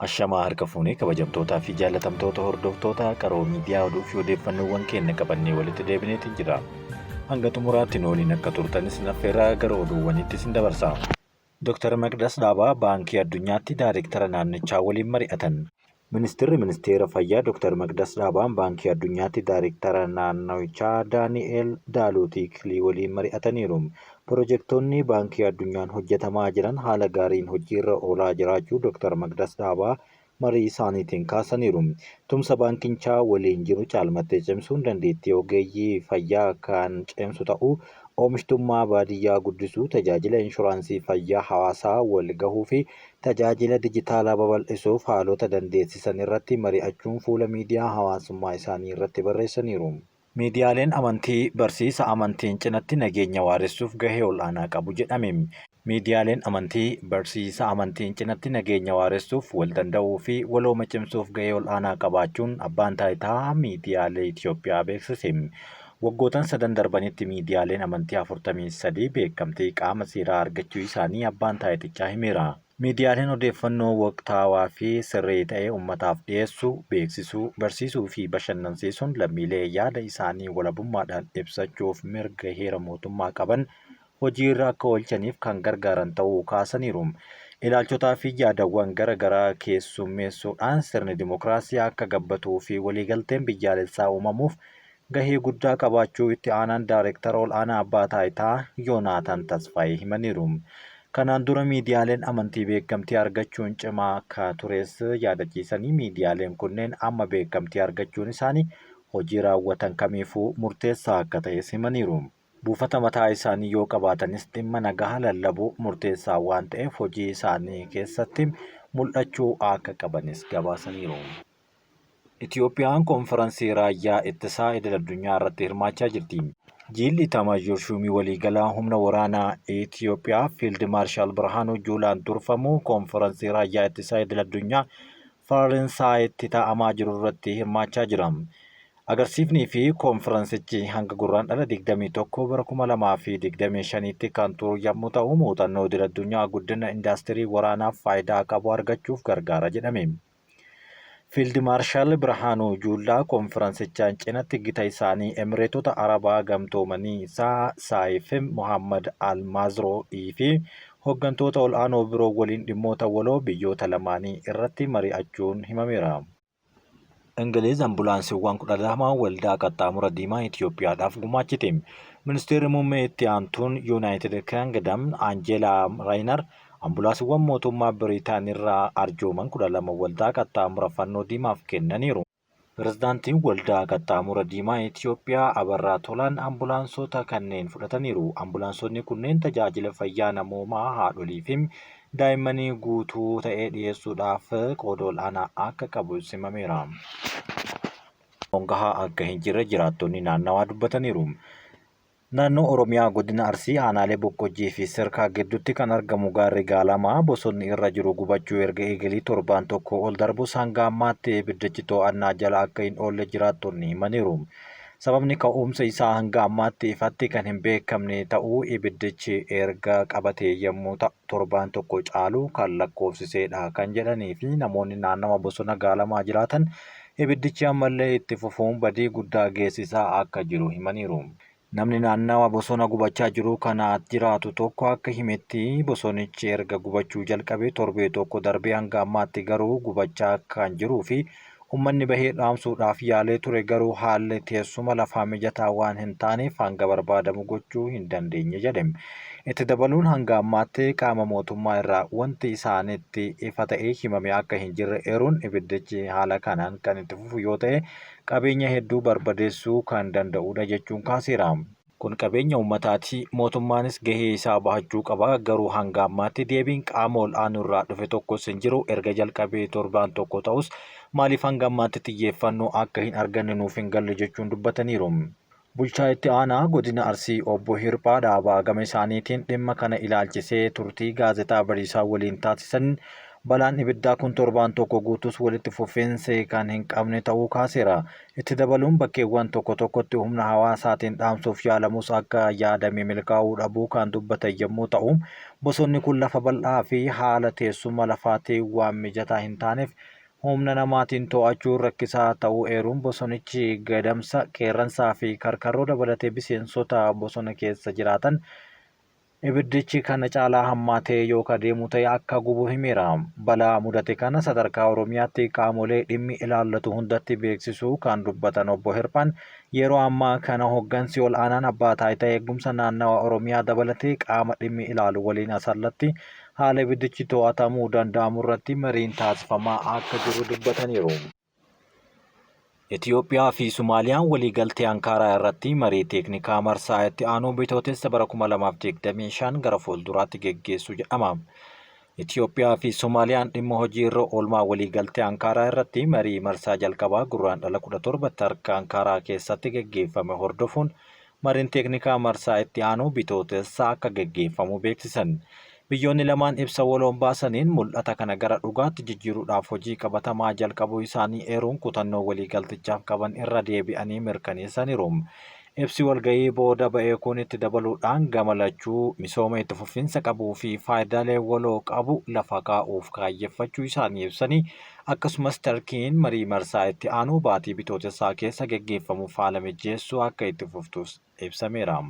Ashamaa harka fuunee kabajamtootaa fi jaalatamtoota hordoftoota qaroo miidiyaa oduu fi odeeffannoowwan keenya qabannee walitti deebineetiin jira. Hanga xumuraatti nooliin akka turtanis naffeerraa gara oduuwwaniitti isin dabarsa. Dr. Maqdas Dhaabaa Baankii Addunyaatti Daayireektara naannichaa waliin mari'atan. Ministeerri Ministeera Fayyaa Dr. Maqdas Dhaabaan Baankii Addunyaatti Daayireektara naannichaa Daani'eel Daaluutikilii waliin mari'ataniiru. Piroojektonni baankii addunyaan hojjetamaa jiran haala gaariin hojiirra oolaa jiraachuu Dr. Maqdas Dhaabaa marii isaaniitiin kaasaniiru. Tumsa baankichaa waliin jiru caalmattee cimsuun dandeettii ogeeyyii fayyaa kan cimsu ta'uu, oomishtummaa baadiyyaa guddisuu, tajaajila inshuraansii fayyaa hawaasaa wal gahuu fi tajaajila dijitaalaa babal'isuuf haalota dandeessisan irratti mari'achuun fuula miidiyaa hawaasummaa isaanii irratti barreessaniiru. Miidiyaaleen amantii barsiisa amantiin cinatti nageenya waaressuuf gahee ol'aanaa qabu jedhame. Miidiyaaleen amantii barsiisa amantiin cinatti nageenya waaressuuf wal danda'uu fi walooma cimsuuf gahee ol'aanaa qabaachuun abbaan taayitaa miidiyaalee Itoophiyaa beeksise. Waggootan 3 darbanitti miidiyaaleen amantii 43 beekamtii qaama seeraa argachuu isaanii abbaan taayitichaa himeera. Miidiyaaleen odeeffannoo waqtaawaa fi sirrii ta'e uummataaf dhiyeessuu, beeksisuu, barsiisuu fi bashannansiisuun lammiilee yaada isaanii walabummaadhaan ibsachuuf mirga heera mootummaa qaban hojiirra akka oolchaniif kan gargaaran ta'uu kaasaniiru. Ilaalchotaa fi yaadawwan garaa keessummeessuudhaan sirni dimookiraasii akka gabbatuu fi waliigalteen biyyaalessaa uumamuuf gahee guddaa qabaachuu itti aanaan Daayireektara ol'aanaa abbaa taayitaa Yoonaataan Tasfaayee himaniiru. Kanaan dura miidiyaaleen amantii beekamtii argachuun cimaa akka tures yaadachiisanii miidiyaaleen kunneen amma beekamtii argachuun isaanii hojii raawwatan kamiifuu murteessaa akka ta'es himaniiru. Buufata mataa isaanii yoo qabaatanis dhimma nagaa lallabuu murteessaa waan ta'eef hojii isaanii keessatti mul'achuu akka qabanis gabaasaniiru. Itoophiyaan konfiraansii raayyaa ittisaa idil-addunyaa irratti hirmaachaa jirti. Jilli Itamaajoor Shuumii waliigalaa humna waraanaa Itoophiyaa Fiild Maarshaal Birhaanuu Juulaan durfamu konfiraansii raayyaa ittisaa idil-addunyaa Faransaayatti taa'amaa jiru irratti hirmaachaa jira. Agarsiifnii fi konfiraansichi hanga gurraandhala 21 bara 2025tti kan turu yommuu ta'u, muuxannoo idil-addunyaa guddina indaastirii waraanaaf faayidaa qabu argachuuf gargaara jedhame. Fiild Maarshaal Birhaanuu Juulaa konfiraansichaan cinatti gita isaanii Emireetota Arabaa Gamtoomanii Saayif Mohammad Al-Mazroo'ii fi hooggantoota ol'aanoo biroo waliin dhimmoota waloo biyyoota lamaanii irratti mari'achuun himameera. Ingiliiz ambulaansiiwwan 12 waldaa qaxxaamura diimaa Itoophiyaadhaaf gumaachite. Ministeerri muummee itti aantuun Yuunaayitid Kingdom Aanjeelaa Raayinar ambulaansiiwwan mootummaa Biriitaanirraa arjooman 12 waldaa qaxxaamura fannoo diimaaf kennaniiru. Pirezidaantiin waldaa qaxxaamura diimaa Itoophiyaa Abarraa Tolaan ambulaansota kanneen fudhataniiru. Ambulaansonni kunneen tajaajila fayyaa namoomaa haadholii fi daa'immanii guutuu ta'ee dhiyeessuudhaaf qooda ol'aanaa akka qabu himameera. Gahaa akka hin jirre jiraattonni naannawaa dubbataniiru. Naannoo Oromiyaa godina Arsii aanaalee Boqqojjii fi Sirkaa gidduutti kan argamu gaarri Gaalamaa bosonni irra jiru gubachuu erga eegalii torbaan tokko ol darbus hanga ammaatti ibiddichi to'annaa jala akka hin oolle jiraattonni himaniiru. Sababni ka'umsa isaa hanga ammaatti ifatti kan hin beekamne ta'uu ibiddichi erga qabate yommuu ta'u torbaan tokko caalu kan lakkoofsisedha kan jedhanii fi namoonni naannawa bosona Gaalamaa jiraatan ibiddichi ammallee itti fufuun badii guddaa geessisaa akka jiru himaniiru. Namni naannawa bosona gubachaa jiru kana jiraatu tokko akka himetti bosonichi erga gubachuu jalqabee torbee tokko darbee hanga ammaatti garuu gubachaa kan jiruu fi uummanni bahee dhaamsuudhaaf yaalee ture garuu haalli teessuma lafaa mijataa waan hin taaneef hanga barbaadamu gochuu hin dandeenye jedhe. Itti dabaluun hanga ammaatti qaama mootummaa irraa wanti isaanitti ifa ta'ee himame akka hin jirre eeruun ibiddichi haala kanaan kan itti fufu yoo ta'e qabeenya hedduu barbadeessuu kan danda'udha jechuun kaaseera. Kun qabeenya uummataati. Mootummaanis gahee isaa bahachuu qaba. Garuu hanga ammaatti deebiin qaama ol'aanuu irraa dhufe tokkos hin jiru. Erga jalqabee torbaan tokko ta'us maaliif hanga ammaatti xiyyeeffannoo akka hin arganne nuuf hin galle jechuun dubbataniiru. Bulchaa itti aanaa godina Arsii obbo Hirphaa Dhaabaa gama isaaniitiin dhimma kana ilaalchisee turtii gaazexaa Bariisaa waliin taasisan Balaan ibiddaa kun torbaan tokko guutus walitti fufiinsa kan hin qabne ta'uu kaaseera. Itti dabaluun bakkeewwan tokko tokkotti humna hawaasaatiin dhaamsuuf yaalamus akka yaadame milkaa'uu dhabuu kan dubbatan yommuu ta'u, bosonni kun lafa bal'aa fi haala teessuma lafaatiin waan mijataa hin taaneef humna namaatiin to'achuun rakkisaa ta'uu eeruun bosonichi gadamsa, qeerransaa fi karkarroo dabalatee bineensota bosona keessa jiraatan ibiddichi kana caalaa hammaatee yookaan deemu ta'e akka gubu himeera. Balaa mudate kana sadarkaa Oromiyaatti qaamolee dhimmi ilaallatu hundatti beeksisuu kan dubbatan obbo Hirphaan yeroo ammaa kana hooggansi ol aanaan abbaa taayitaa eegumsa naannawa Oromiyaa dabalatee qaama dhimmi ilaalu waliin asallatti haala ibiddichi to'atamuu danda'amu irratti mariin taasifamaa akka jiru dubbataniiru. Itoophiyaa fi Somaaliyaan waliigaltee Ankaaraa irratti marii teeknikaa marsaa itti aanuu bitootessa bara 2025 gara fuulduraatti geggeessu jedhama. Itoophiyaa fi Somaaliyaan dhimma hojii irra oolmaa waliigaltee Ankaaraa irratti marii marsaa jalqabaa gurraandhala 17 harka Ankaaraa keessatti geggeeffame hordofuun mariin teeknikaa marsaa itti aanuu bitootessa akka geggeeffamu beeksisan. Biyyoonni lamaan ibsa waloon baasaniin mul'ata kana gara dhugaatti jijjiiruudhaaf hojii qabatamaa jalqabuu isaanii eeruun kutannoo waliigaltichaaf qaban irra deebi'anii mirkaneessaniiru. Ibsi walgahii booda ba'ee kun itti dabaluudhaan gama lachuu misooma itti fufiinsa qabuu fi faayidaalee waloo qabu lafa kaa'uuf kaayyeffachuu isaanii ibsanii akkasumas Tarkiin marii marsaa itti aanuu baatii bitootessaa keessa geggeeffamuuf haala mijeessuu akka itti fuftus ibsameera.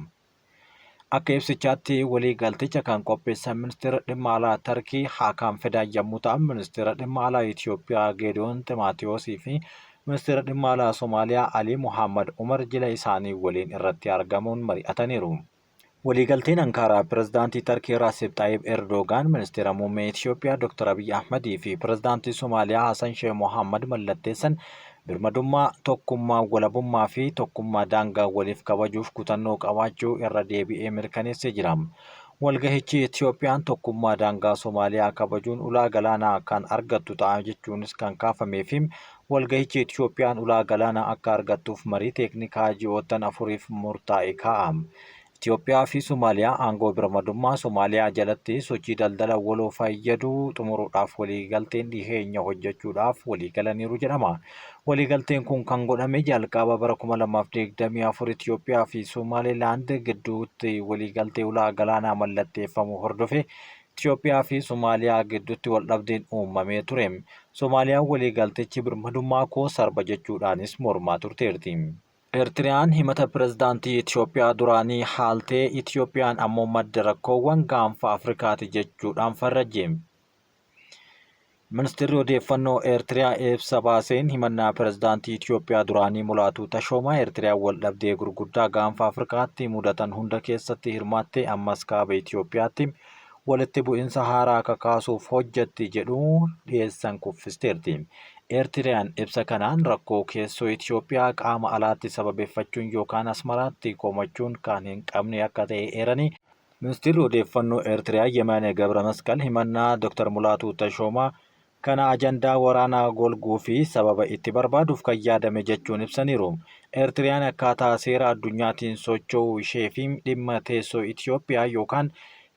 Akka ibsichaatti waliigalticha kan qopheessan ministeera dhimma alaa Tarkii Hakan Fidan yommuu ta'an, ministeera dhimma alaa Itoophiyaa Geediyoon Ximaatiyoosii fi ministeera dhimma alaa Somaaliyaa Alii Muhammad Umar jila isaanii waliin irratti argamuun mari'ataniiru. Waliigalteen Ankaaraa pirezidaantii Tarkii Raasib Xaayib Erdogaan, ministeera muummee Itoophiyaa Dr. Abiy Ahmadii fi pirezidaantii Somaaliyaa Hasan Sheekh Mohammad mallatteessan birmadummaa, tokkummaa, walabummaa fi tokkummaa daangaa waliif kabajuuf kutannoo qabaachuu irra deebi'ee mirkaneessee jira. Walgahichi Itoophiyaan tokkummaa daangaa Somaaliyaa kabajuun ulaa galaanaa kan argattu ta'a jechuunis kan kaafamee fi walgahichi Itoophiyaan ulaa galaanaa akka argattuuf marii teeknikaa ji'oottan afuriif murtaa'e kaa'am. Itoophiyaa fi Somaaliyaa aangoo birmadummaa Somaaliyaa jalatti sochii daldala waloo fayyaduu xumuruudhaaf waliigalteen dhiheenya hojjechuudhaaf waliigalaniiru jedhama. Waliigalteen kun kan godhame jalqaba bara 2024 Itoophiyaa fi Somaalilaand gidduutti waliigaltee ulaa galaanaa mallatteeffamu hordofe Itoophiyaa fi Somaaliyaa gidduutti waldhabdeen uumamee ture. Soomaaliyaan waliigaltichi birmadummaa koo sarba jechuudhaanis mormaa turteerti. Eertiriyaan himata pirezidaantii Itoophiyaa duraanii haaltee Itoophiyaan ammoo madda rakkoowwan gaanfa Afrikaati jechuudhaan farrajje. Ministeerri odeeffannoo Eertiriyaa ibsa baaseen himannaa pirezidaantii Itoophiyaa duraanii Mulaatuu Tashoomaa Eertiriyaan waldhabdee gurguddaa gaanfa Afrikaatti mudatan hunda keessatti hirmaattee ammas kaaba Itoophiyaatti walitti bu'insa haaraa kakaasuuf hojjetti jedhuun dhiyeessan kuffisteerti. Eertiriyaan ibsa kanaan rakkoo keessoo Itoophiyaa qaama alaatti sababeeffachuun yookaan Asmaraatti komachuun kan hin qabne akka ta'e eeranii. Ministeerri odeeffannoo Eertiriyaa Yemaane Gabramasqal himannaa Dr. Mulaatuu Tashoomaa kana ajandaa waraanaa golguu fi sababa itti barbaaduuf kan yaadame jechuun ibsaniiru. Eertiriyaan akkaataa seera addunyaatiin socho'uu ishee fi dhimma teessoo Itoophiyaa yookaan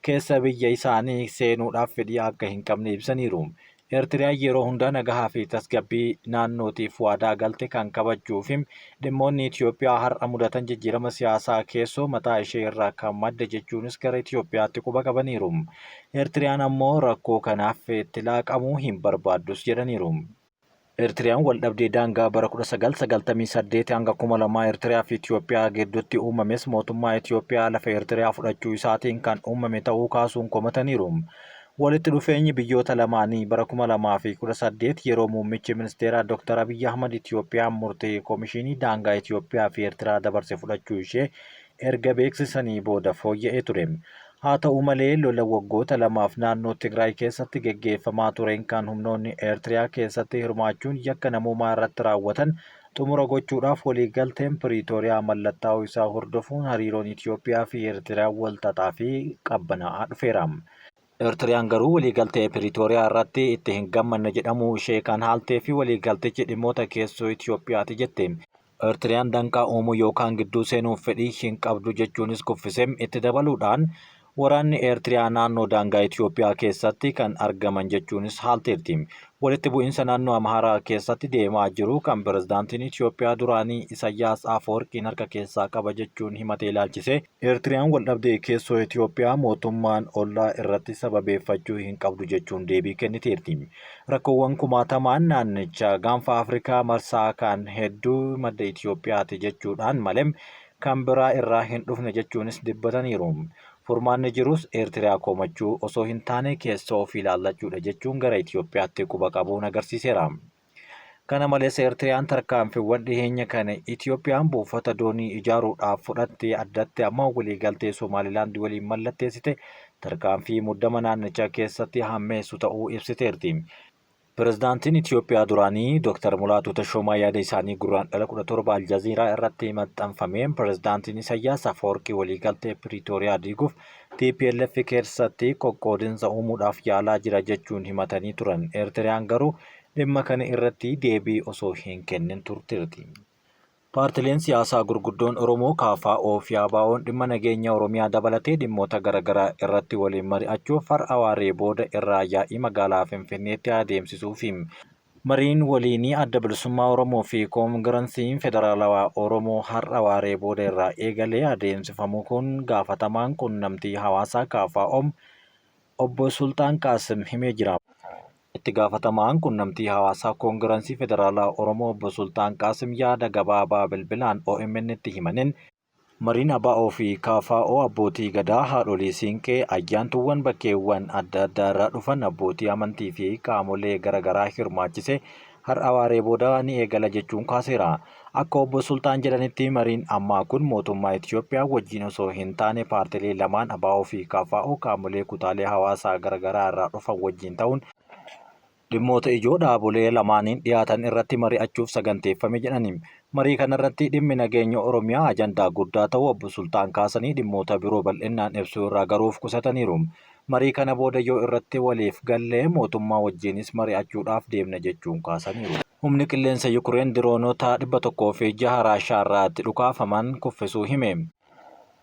keessa biyya isaanii seenuudhaaf fedhii akka hin qabne ibsaniiru. Eertiriyaan yeroo hundaa nagahaa fi tasgabbii naannootiif waadaa galte kan kabajuu fi dhimmoonni Itoophiyaa har'a mudatan jijjiirama siyaasaa keessoo mataa ishee irraa kan madde jechuunis gara Itoophiyaatti quba qabaniiru. Eertiriyaan ammoo rakkoo kanaaf itti laaqamuu hin barbaaddus jedhaniiru. Eertiriyaan waldhabdee daangaa bara 1998 hanga 2000 Eertiriyaa fi Itoophiyaa gidduutti uumames mootummaa Itoophiyaa lafa Eertiriyaa fudhachuu isaatiin kan uumame ta'uu kaasuun komataniiru. Walitti dhufeenyi biyyoota lamaanii bara 2018 yeroo muummichi ministeeraa Dr. Abiy Ahmad Itoophiyaan murtee Koomishinii daangaa Itoophiyaa fi Eertiraa dabarse fudhachuu ishee erga beeksisanii booda fooyya'ee ture. Haa ta'u malee lola waggoota lamaaf naannoo Tigraay keessatti geggeeffamaa tureen kan humnoonni Eertiriyaa keessatti hirmaachuun yakka namummaa irratti raawwatan xumura gochuudhaaf waliigalteen Piriitooriyaa mallattaa'uu isaa hordofuun hariiroon Itoophiyaa fi Eertiraa wal xaxaa fi qabbanaa'aa dhufeera. Eertiriyaan garuu waliigaltee Piriitooriyaa irratti itti hin gammanne jedhamuu ishee kan haaltee fi waliigaltichi dhimmoota keessoo Itoophiyaati jette. Eertiriyaan danqaa uumuu yookaan gidduu seenuuf fedhii hin qabdu jechuunis kuffisee itti dabaluudhaan Waraanni Eertiriyaa naannoo daangaa Itoophiyaa keessatti kan argaman jechuunis haalteerti. Walitti bu'iinsa naannoo Amaaraa keessatti deemaa jiru kan pirezidaantiin Itoophiyaa duraanii Isaayyaas Afeworqiin harka keessaa qaba jechuun himatee ilaalchise. Eertiriyaan waldhabdee keessoo Itoophiyaa mootummaan ollaa irratti sababeeffachuu hin qabdu jechuun deebii kenniteerti. Rakkoowwan kumaatamaan naannicha gaanfa Afrikaa marsaa kan hedduu madda Itoophiyaati jechuudhaan malee kan biraa irraa hin dhufne jechuunis dubbataniiru. Furmaanni jirus Eertiriyaa komachuu osoo hin taane keessoo ofii ilaallachuudha jechuun gara Itoophiyaatti quba qabuun agarsiiseera. Kana malees Eertiriyaan tarkaanfiiwwan dhiyeenya kana Itoophiyaan buufata doonii ijaaruudhaaf fudhatte addatti amma waliigaltee Somaalilaand waliin mallatteessite tarkaanfii muddama naannichaa keessatti hammeessu ta'uu ibsiteerti. Pirezidaantiin Itoophiyaa duraanii Dr. Mulaatu Tashoomaa yaada isaanii gurraandhala 17 Aljaziiraa irratti maxxanfameen pirezidaantiin Isaayyaas Afeworqii waliigaltee Piriitooriyaa diiguuf TPLF keessatti qoqqoodinsa uumuudhaaf yaalaa jira jechuun himatanii turan. Eertiriyaan garuu dhimma kana irratti deebii osoo hin kennin turteerti. Paartileen siyaasaa gurguddoon Oromoo KFO fi ABO'n dhimma nageenya Oromiyaa dabalatee dhimmoota garaagaraa irratti waliin mari'achuuf har'a waaree booda irraa yaa'ii magaalaa Finfinneetti adeemsisuufi mariin waliinii adda bilisummaa Oromoo fi koongiransiin federaalawaa Oromoo har'a waaree booda irraa eegalee adeemsifamu kun gaafatamaan quunnamtii hawaasaa KFO obbo Sultaan Qaasim himee jira. Itti gaafatamaan quunnamtii hawaasaa koongiransii federaalaa Oromoo obbo Sultaan Qaasim yaada gabaabaa bilbilaan OMN'tti himaniin mariin ABO fi KFO abbootii gadaa haadholii siinqee ayyaantuuwwan bakkeewwan adda addaa irraa dhufan abbootii amantii fi qaamolee garaagaraa hirmaachise har'a waaree booda ni eegala jechuun kaaseera. Akka obbo Sultaan jedhanitti mariin ammaa kun mootummaa Itoophiyaa wajjin osoo hin taane paartilee lamaan ABO fi KFO qaamolee kutaalee hawaasaa garaagaraa irraa dhufan wajjin ta'uun dhimmoota ijoo dhaabolee lamaaniin dhiyaatan irratti mari'achuuf saganteeffame jedhani. Marii kanarratti dhimmi nageenya Oromiyaa ajandaa guddaa ta'uu obbo Sultaan kaasanii dhimmoota biroo bal'inaan ibsuu irraa garuuf qusataniiru. Marii kana booda yoo irratti waliif gallee mootummaa wajjinis mari'achuudhaaf deemna jechuun kaasaniiru. Humni qilleensa Yukureen diroonota 106 Raashaa irratti dhukaafaman kuffisuu hime.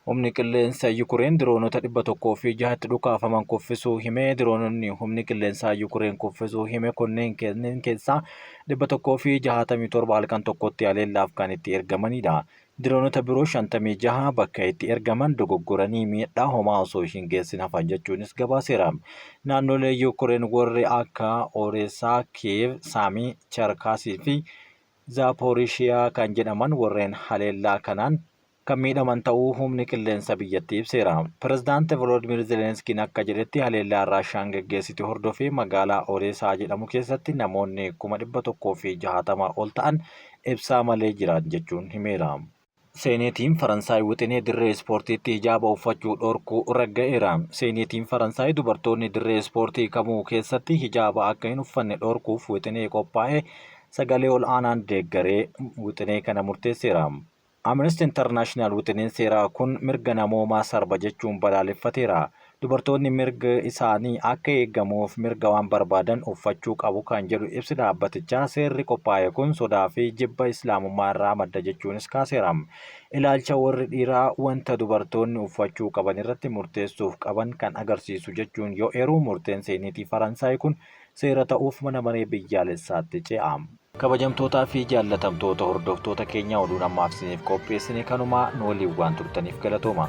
Humni qilleensa Yukureen diroonota 106 dhukaafaman kuffisuu himee diroononni humni qilleensaa Yukureen kuffisuu hime kunneen keessaa 167 halkan tokkotti haleellaaf kan itti ergamanidha. Diroonota biroo 56 bakka itti ergaman dogoggoranii miidhaa homaa osoo hin geessin hafan jechuunis gabaaseera. Naannolee Yukureen warri akka Odeessaa, Kiyev, Saamii, Charkaasii fi Zaaporishiyaa kan jedhaman warreen haleellaa kanaan kan miidhaman ta'uu humni qilleensa biyyattii ibseera. Pirezidaanti Volodimir Zelenskiin akka jedhetti haleellaa Raashaan geggeessite hordofee magaalaa Odeessaa jedhamu keessatti namoonni 160 ol ta'an ibsaa malee jiran jechuun himeera. Seeneetiin Faransaay wixinee dirree ispoortiitti hijaaba uffachuu dhorkuu ragga'eera. Seeneetiin Faransaay dubartoonni dirree ispoortii kamuu keessatti hijaaba akka hin uffanne dhorkuuf wixinee qophaa'e sagalee ol aanaan deeggaree wixinee kana murteesseera. Amnesty International wixineen seeraa kun mirga namoomaa sarba jechuun balaaleffateera. Dubartoonni mirga isaanii akka eegamuuf mirga waan barbaadan uffachuu qabu kan jedhu ibsi dhaabbatichaa seerri qophaa'e kun sodaa fi jibba islaamummaa irraa madda jechuunis kaaseera. Ilaalcha warri dhiiraa wanta dubartoonni uffachuu qaban irratti murteessuuf qaban kan agarsiisu jechuun yoo eeru murteen seeneetii Faransaay kun seera ta'uuf mana maree biyyaalessaatti ce'a. Kabajamtootaa fi jaallatamtoota hordoftoota keenya oduun ammaaf isiniif qopheessine kanumaa nu waliin waan turtaniif galatooma.